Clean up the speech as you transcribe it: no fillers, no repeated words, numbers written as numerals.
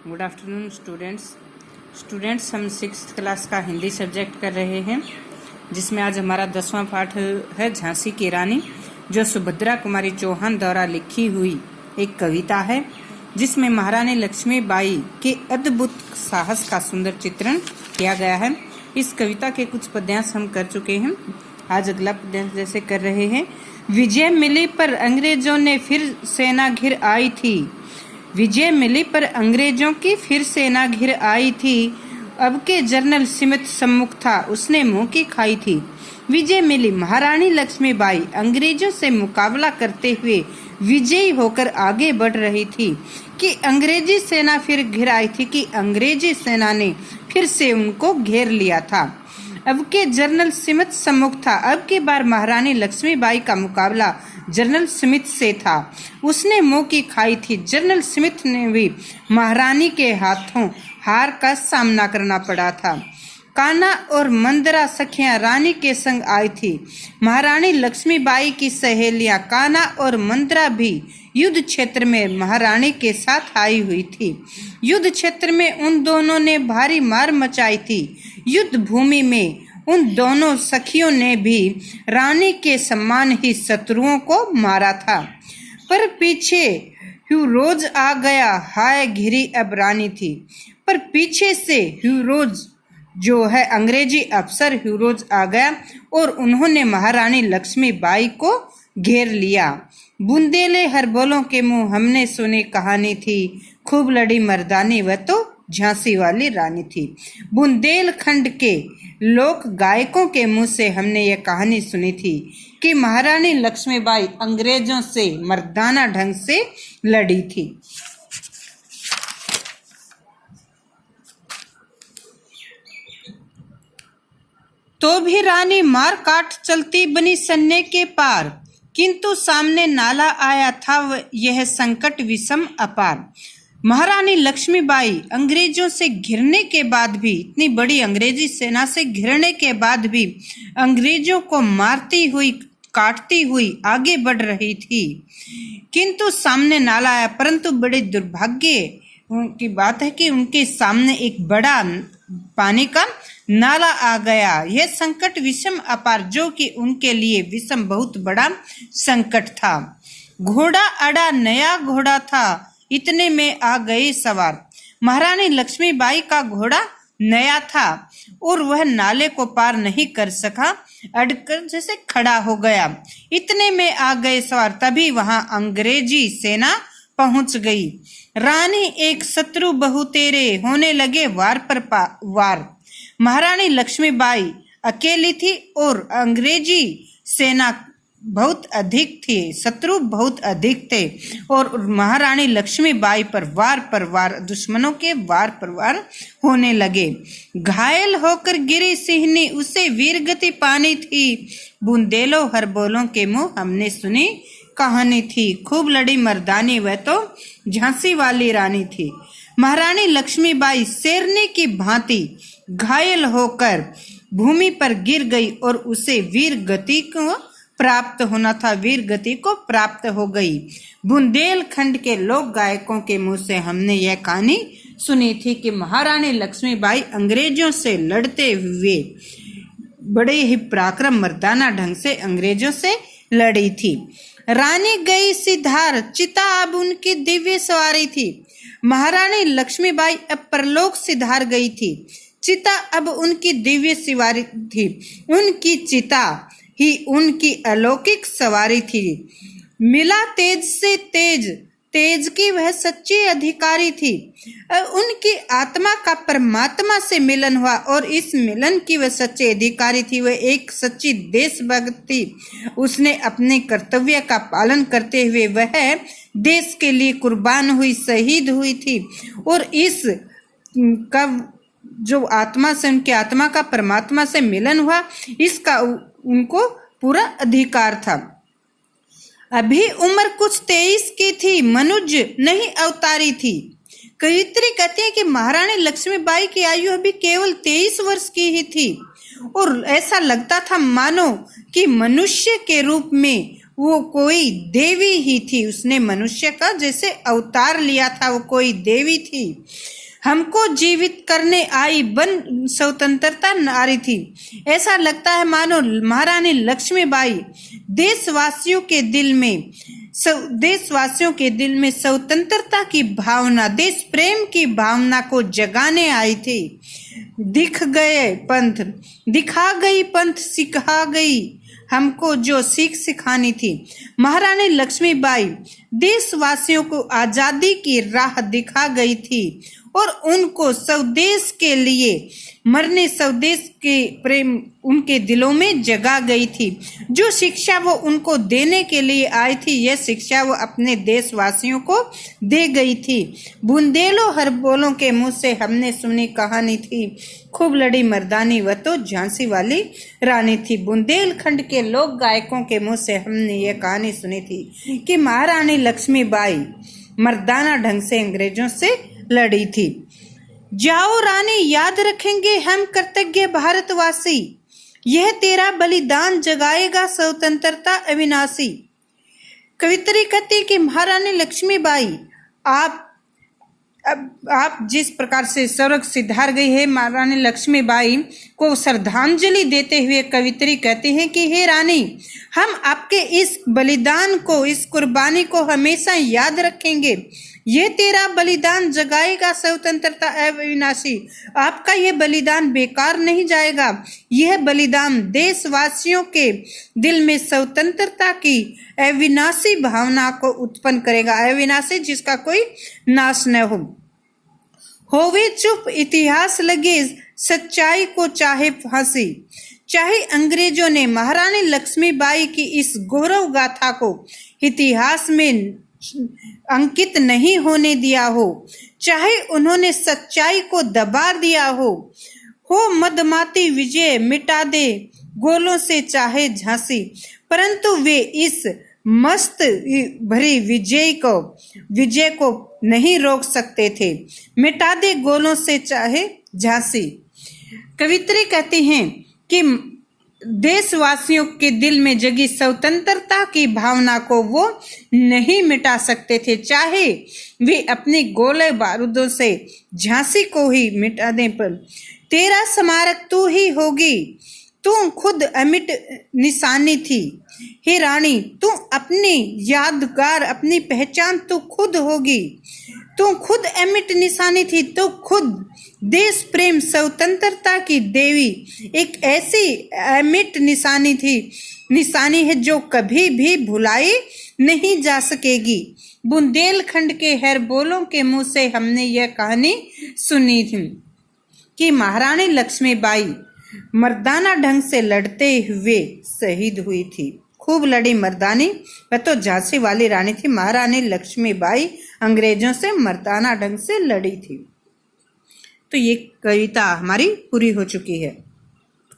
Good afternoon students हम 6th class का Hindi subject कर रहे हैं, जिसमें आज हमारा 10वां पाठ है झांसी की रानी, जो सुभद्रा कुमारी चौहान द्वारा लिखी हुई एक कविता है, जिसमें महारानी लक्ष्मीबाई के अद्भुत साहस का सुंदर चित्रण किया गया है। इस कविता के कुछ पद्यांश हम कर चुके हैं, आज अगला पद्यांश जैसे कर रहे हैं। विजय मिली पर अंग्रेजों ने फिर सेना घिर आई थी, विजय मिली पर अंग्रेजों की फिर सेना घिर आई थी, अब के जनरल स्मिथ सम्मुख था उसने मुंह की खाई थी। विजय मिली, महारानी लक्ष्मीबाई अंग्रेजों से मुकाबला करते हुए विजयी होकर आगे बढ़ रही थी कि अंग्रेजी सेना फिर घिर आई थी, कि अंग्रेजी सेना ने फिर से उनको घेर लिया था। अब के जनरल स्मिथ सम्मुख था, अब की बार महारानी लक्ष्मीबाई का मुकाबला जनरल स्मिथ से था, उसने मुंह की खाई थी। जनरल स्मिथ ने भी महारानी के हाथों हार का सामना करना पड़ा था। कान्हा और मंदरा सखियां रानी के संग आई थी। महारानी लक्ष्मीबाई की सहेलियां कान्हा और मंदरा भी युद्ध क्षेत्र में महारानी के साथ आई हुई थी। युद्ध क्षेत्र में उन दोनों ने भारी मार मचाई थी। युद्ध भूमि में उन दोनों सखियों ने भी रानी के समान ही शत्रुओं को मारा था। पर पीछे ह्यूरोज आ गया, हाय घिरी अब रानी थी। पर पीछे से ह्यूरोज जो है अंग्रेजी अफसर ह्यूरोज आ गया और उन्होंने महारानी लक्ष्मीबाई को घेर लिया। बुंदेले हरबोलों के मुंह हमने सुनी कहानी थी, खूब लड़ी मर्दानी वह तो झांसी वाली रानी थी। बुंदेलखंड के लोक गायकों के मुंह से हमने यह कहानी सुनी थी कि महारानी लक्ष्मीबाई अंग्रेजों से मर्दाना ढंग से लड़ी थी। तो भी रानी मार काट चलती बनी सन्ने के पार, किंतु सामने नाला आया था यह संकट विषम अपार। महारानी लक्ष्मीबाई अंग्रेजों से घिरने के बाद भी, इतनी बड़ी अंग्रेजी सेना से घिरने के बाद भी अंग्रेजों को मारती हुई काटती हुई आगे बढ़ रही थी, किंतु सामने नाला आया। परंतु बड़े दुर्भाग्य की बात है कि उनके सामने एक बड़ा पानी का नाला आ गया। यह संकट विषम अपार, जो कि उनके लिए विषम बहुत बड़ा संकट था। घोड़ा अड़ा नया घोड़ा था, इतने में आ गए सवार। महारानी लक्ष्मीबाई का घोड़ा नया था और वह नाले को पार नहीं कर सका, अड़कर जैसे खड़ा हो गया। इतने में आ गए सवार, तभी वहां अंग्रेजी सेना पहुंच गई। रानी एक शत्रु बहु तेरे, होने लगे वार पर वार। महारानी लक्ष्मीबाई अकेली थी और अंग्रेजी सेना बहुत अधिक थी, शत्रु बहुत अधिक थे और महारानी लक्ष्मीबाई पर वार दुश्मनों के वार पर वार होने लगे। घायल होकर गिरी सिंहनी, उसे वीरगति पानी थी। बुंदेलो हरबोलों के मुंह हमने सुनी कहानी थी, खूब लड़ी मर्दानी वह तो झांसी वाली रानी थी। महारानी लक्ष्मीबाई शेरनी की भांति घायल होकर भूमि पर गिर गई और उसे वीर गति को प्राप्त होना था, वीर गति को प्राप्त हो गई। बुंदेलखंड के लोक गायकों के मुंह से हमने यह कहानी सुनी थी कि महारानी लक्ष्मीबाई अंग्रेजों से लड़ते हुए बड़े ही पराक्रम मर्दाना ढंग से अंग्रेजों से लड़ी थी। रानी गई सिधार, चिता अब उनकी दिव्य सवारी थी। महारानी लक्ष्मीबाई अब परलोक सिधार गई थी, चिता अब उनकी दिव्य सवारी थी। उनकी चिता ही उनकी अलौकिक सवारी थी। मिला तेज से तेज, तेज की वह सच्ची अधिकारी थी। उनकी आत्मा का परमात्मा से मिलन हुआ और इस मिलन की वह सच्ची अधिकारी थी। वह एक सच्ची देशभक्त थी। उसने अपने कर्तव्य का पालन करते हुए वह देश के लिए कुर्बान हुई, शहीद हुई थी और इस का जो आत्मा से, उनकी आत्मा का परमात्मा से मिलन हुआ, इसका उनको पूरा अधिकार था। अभी उम्र कुछ 23 की थी, मनुज नहीं अवतारी थी। कवित्री कहती है कि महारानी लक्ष्मीबाई की आयु अभी केवल 23 वर्ष की ही थी और ऐसा लगता था मानो कि मनुष्य के रूप में वो कोई देवी ही थी। उसने मनुष्य का जैसे अवतार लिया था, वो कोई देवी थी। हमको जीवित करने आई बन स्वतंत्रता नारी थी। ऐसा लगता है मानो महारानी लक्ष्मीबाई देशवासियों के दिल में स्वतंत्रता की भावना, देश प्रेम की भावना को जगाने आई थी। दिखा गई पंथ सिखा गई हमको जो सीख सिखानी थी। महारानी लक्ष्मीबाई देशवासियों को आजादी की राह दिखा गई थी और उनको स्वदेश के लिए मरने, स्वदेश के प्रेम उनके दिलों में जगा गई थी। जो शिक्षा वो उनको देने के लिए आई थी, यह शिक्षा वो अपने देशवासियों को दे गई थी। बुंदेलों हरबोलों के मुंह से हमने सुनी कहानी थी, खूब लड़ी मर्दानी वह तो झांसी वाली रानी थी। बुंदेलखंड के लोक गायकों के मुंह से हमने यह कहानी सुनी थी कि महारानी लक्ष्मीबाई मर्दाना ढंग से अंग्रेजों से लड़ी थी। जाओ रानी, याद रखेंगे हम कृतज्ञ भारतवासी, यह तेरा बलिदान जगाएगा स्वतंत्रता अविनाशी। कवित्री कहती कि महारानी लक्ष्मीबाई आप जिस प्रकार से स्वर्ग सिधार गई है, महारानी लक्ष्मीबाई को श्रद्धांजलि देते हुए कवित्री कहती हैं कि हे रानी, हम आपके इस बलिदान को, इस कुर्बानी को हमेशा याद रखेंगे। ये तेरा बलिदान जगाएगा स्वतंत्रता अविनाशी। आपका यह बलिदान बेकार नहीं जाएगा। यह बलिदान देशवासियों के दिल में स्वतंत्रता की अविनाशी भावना को उत्पन्न करेगा। अविनाशी जिसका कोई नाश न हो। होवे चुप इतिहास लगे सच्चाई को चाहे फांसी। चाहे अंग्रेजों ने महारानी लक्ष्मीबाई की इस गौरव गाथा को इतिहास में अंकित नहीं होने दिया हो, चाहे उन्होंने सच्चाई को दबा दिया हो मदमाती विजय मिटा दे गोलों से चाहे झांसी, परंतु वे इस मस्त भरी विजय को नहीं रोक सकते थे। मिटा दे गोलों से चाहे झांसी। कवित्री कहती हैं कि देशवासियों के दिल में जगी स्वतंत्रता की भावना को वो नहीं मिटा सकते थे, चाहे वे अपनी गोले बारूदों से झांसी को ही मिटा दें। पर तेरा स्मारक तू ही होगी, तू खुद अमिट निशानी थी। हे रानी, तू अपनी यादगार, अपनी पहचान तू खुद होगी। तू खुद अमिट निशानी थी, तो खुद देश प्रेम स्वतंत्रता की देवी एक ऐसी अमिट निशानी है जो कभी भी भुलाई नहीं जा सकेगी। बुंदेलखंड के हरबोलों के मुंह से हमने यह कहानी सुनी थी कि महारानी लक्ष्मीबाई मर्दाना ढंग से लड़ते हुए शहीद हुई थी। खूब लड़ी मर्दानी, वह तो झांसी वाली रानी थी। महारानी लक्ष्मीबाई अंग्रेजों से मर्दाना ढंग से लड़ी थी। तो ये कविता हमारी पूरी हो चुकी है।